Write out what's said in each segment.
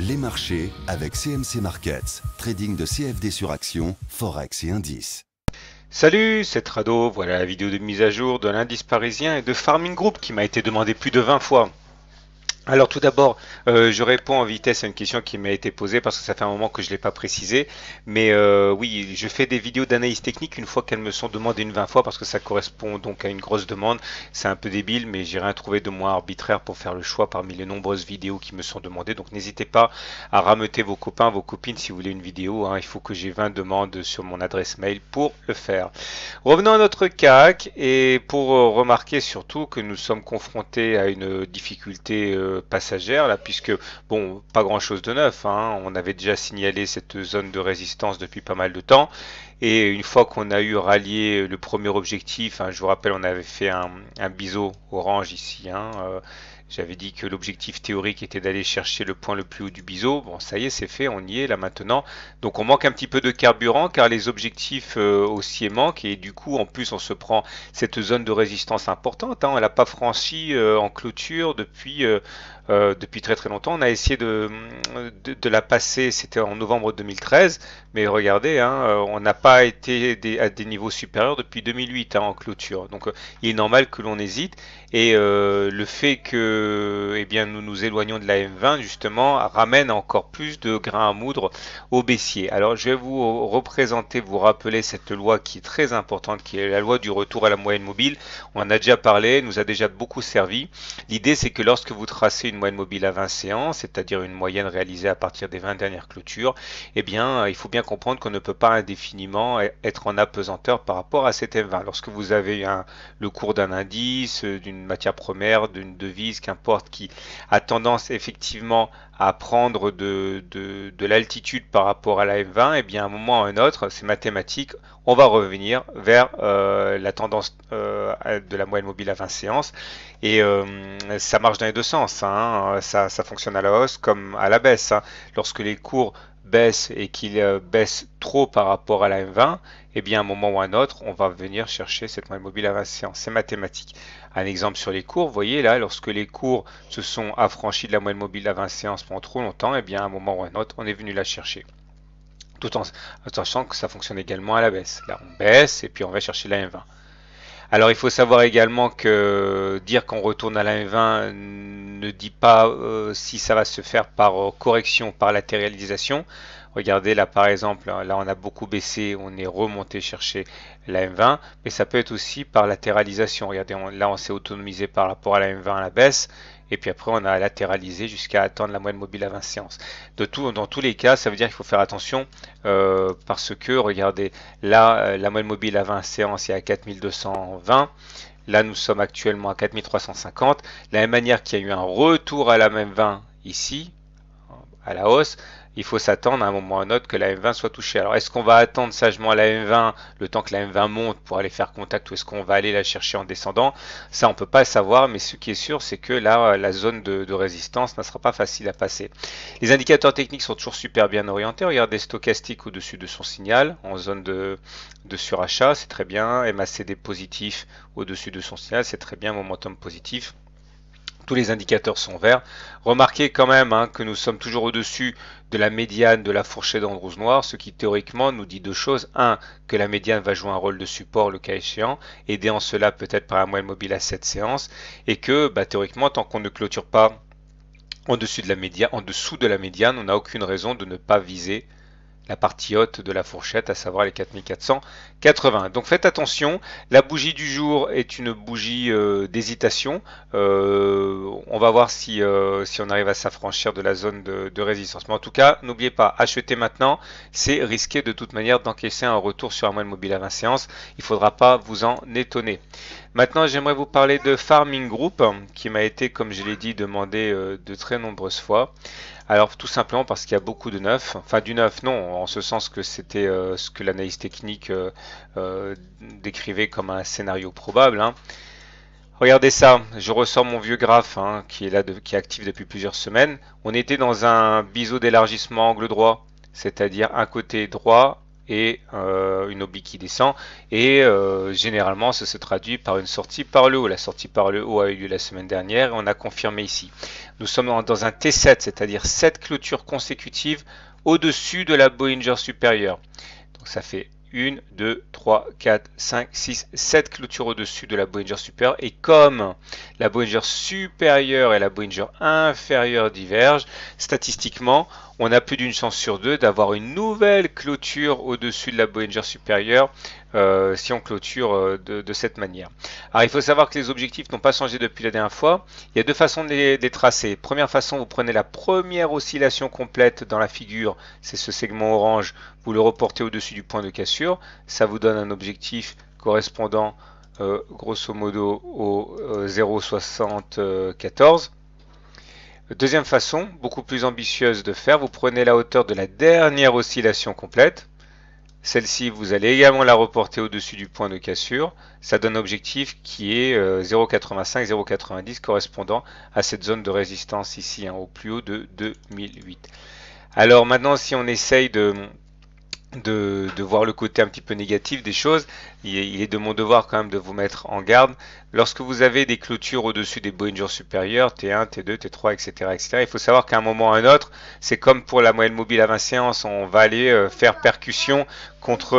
Les marchés avec CMC Markets, trading de CFD sur action, Forex et indices. Salut, c'est Trado, voilà la vidéo de mise à jour de l'indice parisien et de Farming Group qui m'a été demandée plus de 20 fois. Alors tout d'abord, je réponds en vitesse à une question qui m'a été posée parce que ça fait un moment que je ne l'ai pas précisé. Mais oui, je fais des vidéos d'analyse technique une fois qu'elles me sont demandées une 20 fois parce que ça correspond donc à une grosse demande. C'est un peu débile, mais j'ai rien trouvé de moins arbitraire pour faire le choix parmi les nombreuses vidéos qui me sont demandées. Donc n'hésitez pas à rameuter vos copains, vos copines si vous voulez une vidéo, hein. Il faut que j'ai 20 demandes sur mon adresse mail pour le faire. Revenons à notre CAC et pour remarquer surtout que nous sommes confrontés à une difficulté passagère là, puisque bon, pas grand chose de neuf, hein. On avait déjà signalé cette zone de résistance depuis pas mal de temps. Et une fois qu'on a eu rallié le premier objectif, hein, je vous rappelle, on avait fait un biseau orange ici, hein, j'avais dit que l'objectif théorique était d'aller chercher le point le plus haut du biseau. Bon, ça y est, c'est fait, on y est là maintenant. Donc on manque un petit peu de carburant car les objectifs haussiers manquent et du coup en plus on se prend cette zone de résistance importante, hein. On l'a pas franchi en clôture depuis très très longtemps. On a essayé de la passer, c'était en novembre 2013, mais regardez, hein, on n'a pas été à des niveaux supérieurs depuis 2008, hein, en clôture. Donc il est normal que l'on hésite et le fait que eh bien, nous nous éloignons de la M20 justement ramène encore plus de grains à moudre au baissier. Alors je vais vous représenter, vous rappeler cette loi qui est très importante, qui est la loi du retour à la moyenne mobile. On en a déjà parlé, nous a déjà beaucoup servi. L'idée c'est que lorsque vous tracez une moyenne mobile à 20 séances, c'est-à-dire une moyenne réalisée à partir des 20 dernières clôtures, eh bien il faut bien comprendre qu'on ne peut pas indéfiniment être en apesanteur par rapport à cette M20. Lorsque vous avez le cours d'un indice, d'une matière première, d'une devise, qu'importe, qui a tendance effectivement à prendre de l'altitude par rapport à la M20, et bien à un moment ou à un autre, c'est mathématique, on va revenir vers la tendance de la moyenne mobile à 20 séances. Et ça marche dans les deux sens, hein. Ça fonctionne à la hausse comme à la baisse, hein. Lorsque les cours baissent et qu'ils baissent trop par rapport à la M20, eh bien à un moment ou à un autre, on va venir chercher cette moyenne mobile à 20 séances. C'est mathématique. Un exemple sur les cours, vous voyez là, lorsque les cours se sont affranchis de la moyenne mobile à 20 séances pendant trop longtemps, eh bien à un moment ou à un autre, on est venu la chercher. Tout en sachant que ça fonctionne également à la baisse. Là, on baisse et puis on va chercher la M20. Alors il faut savoir également que dire qu'on retourne à la M20 ne dit pas si ça va se faire par correction, par latéralisation. Regardez là par exemple, là on a beaucoup baissé, on est remonté chercher la M20, mais ça peut être aussi par latéralisation. Regardez, là on s'est autonomisé par rapport à la M20 à la baisse, et puis après on a latéralisé jusqu'à atteindre la moyenne mobile à 20 séances. Dans tous les cas, ça veut dire qu'il faut faire attention parce que regardez, là la moyenne mobile à 20 séances est à 4220. Là nous sommes actuellement à 4350. De la même manière qu'il y a eu un retour à la même 20 ici, à la hausse, il faut s'attendre à un moment ou à un autre que la M20 soit touchée. Alors est-ce qu'on va attendre sagement la M20 le temps que la M20 monte pour aller faire contact ou est-ce qu'on va aller la chercher en descendant? Ça on peut pas savoir, mais ce qui est sûr c'est que là la zone de résistance ne sera pas facile à passer. Les indicateurs techniques sont toujours super bien orientés. Regardez stochastique au-dessus de son signal en zone de surachat, c'est très bien. MACD positif au-dessus de son signal, c'est très bien. Momentum positif. Tous les indicateurs sont verts. Remarquez quand même, hein, que nous sommes toujours au-dessus de la médiane de la fourchette d'Andrews noir, ce qui théoriquement nous dit deux choses. Un, que la médiane va jouer un rôle de support le cas échéant, aidé en cela peut-être par un moyenne mobile à 7 séances, et que théoriquement, tant qu'on ne clôture pas en dessous de la médiane, on n'a aucune raison de ne pas viser la partie haute de la fourchette, à savoir les 4480. Donc faites attention, la bougie du jour est une bougie d'hésitation. On va voir si on arrive à s'affranchir de la zone de résistance. Mais en tout cas, n'oubliez pas, acheter maintenant, c'est risquer de toute manière d'encaisser un retour sur un moyenne mobile à 20 séances. Il ne faudra pas vous en étonner. Maintenant, j'aimerais vous parler de Farming Group, qui m'a été, comme je l'ai dit, demandé de très nombreuses fois. Alors tout simplement parce qu'il y a beaucoup de neuf, enfin du neuf non, en ce sens que c'était ce que l'analyse technique décrivait comme un scénario probable, hein. Regardez ça, je ressors mon vieux graphe, hein, qui est là, qui est actif depuis plusieurs semaines. On était dans un biseau d'élargissement angle droit, c'est-à-dire un côté droit et une oblique qui descend. Et généralement, ça se traduit par une sortie par le haut. La sortie par le haut a eu lieu la semaine dernière et on a confirmé ici. Nous sommes dans un T7, c'est-à-dire 7 clôtures consécutives au-dessus de la Bollinger supérieure. Donc ça fait 1, 2, 3, 4, 5, 6, 7 clôtures au-dessus de la Bollinger supérieure. Et comme la Bollinger supérieure et la Bollinger inférieure divergent, statistiquement, on a plus d'une chance sur deux d'avoir une nouvelle clôture au-dessus de la Bollinger supérieure si on clôture de cette manière. Alors il faut savoir que les objectifs n'ont pas changé depuis la dernière fois. Il y a deux façons de les tracer. Première façon, vous prenez la première oscillation complète dans la figure, c'est ce segment orange, vous le reportez au-dessus du point de cassure. Ça vous donne un objectif correspondant grosso modo au 0,74. Deuxième façon, beaucoup plus ambitieuse de faire, vous prenez la hauteur de la dernière oscillation complète. Celle-ci, vous allez également la reporter au-dessus du point de cassure. Ça donne un objectif qui est 0,85, 0,90 correspondant à cette zone de résistance ici, au plus haut de 2008. Alors maintenant, si on essaye de voir le côté un petit peu négatif des choses, il est de mon devoir quand même de vous mettre en garde. Lorsque vous avez des clôtures au-dessus des Bollinger supérieures, T1, T2, T3, etc., etc., il faut savoir qu'à un moment ou à un autre, c'est comme pour la moyenne mobile à 20 séances, on va aller faire percussion contre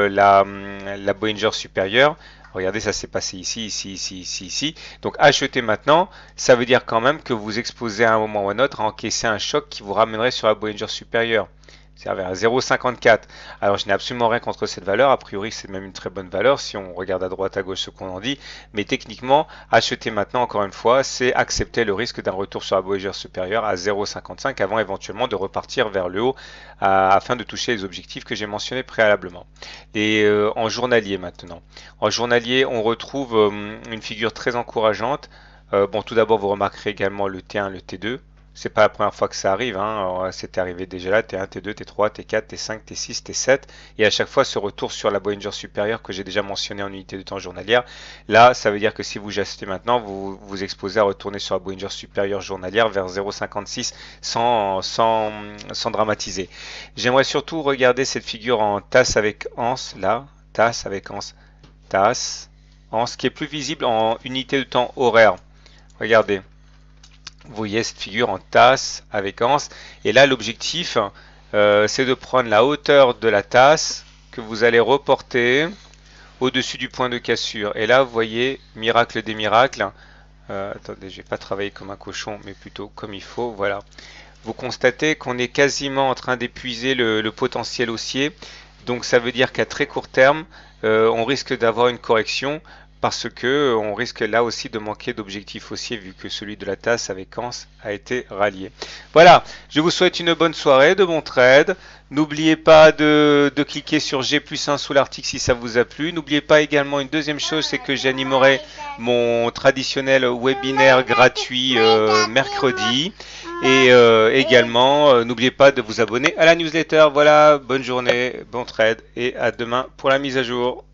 la Bollinger supérieure. Regardez, ça s'est passé ici, ici, ici, ici, ici. Donc acheter maintenant, ça veut dire quand même que vous exposez à un moment ou à un autre à encaisser un choc qui vous ramènerait sur la Bollinger supérieure. C'est vers 0,54. Alors je n'ai absolument rien contre cette valeur, a priori c'est même une très bonne valeur si on regarde à droite à gauche ce qu'on en dit, mais techniquement acheter maintenant encore une fois c'est accepter le risque d'un retour sur la Bollinger supérieure à 0,55 avant éventuellement de repartir vers le haut afin de toucher les objectifs que j'ai mentionnés préalablement. Et en journalier maintenant. En journalier on retrouve une figure très encourageante. Bon, tout d'abord vous remarquerez également le T1, le T2. C'est pas la première fois que ça arrive, c'était arrivé déjà là, T1, T2, T3, T4, T5, T6, T7, et à chaque fois ce retour sur la Bollinger supérieure que j'ai déjà mentionné en unité de temps journalière. Là, ça veut dire que si vous achetez maintenant, vous vous exposez à retourner sur la Bollinger supérieure journalière vers 0,56 sans dramatiser. J'aimerais surtout regarder cette figure en tasse avec anse, là, tasse avec anse, tasse, anse, qui est plus visible en unité de temps horaire. Regardez. Vous voyez cette figure en tasse avec anse. Et là, l'objectif, c'est de prendre la hauteur de la tasse que vous allez reporter au-dessus du point de cassure. Et là, vous voyez, miracle des miracles. Attendez, je vais pas travailler comme un cochon, mais plutôt comme il faut. Voilà. Vous constatez qu'on est quasiment en train d'épuiser le potentiel haussier. Donc, ça veut dire qu'à très court terme, on risque d'avoir une correction. Parce que on risque là aussi de manquer d'objectifs haussiers vu que celui de la tasse avec anse a été rallié. Voilà, je vous souhaite une bonne soirée, de bons trades. N'oubliez pas de cliquer sur G+1 sous l'article si ça vous a plu. N'oubliez pas également une deuxième chose, c'est que j'animerai mon traditionnel webinaire gratuit mercredi. Et également, n'oubliez pas de vous abonner à la newsletter. Voilà, bonne journée, bon trade et à demain pour la mise à jour.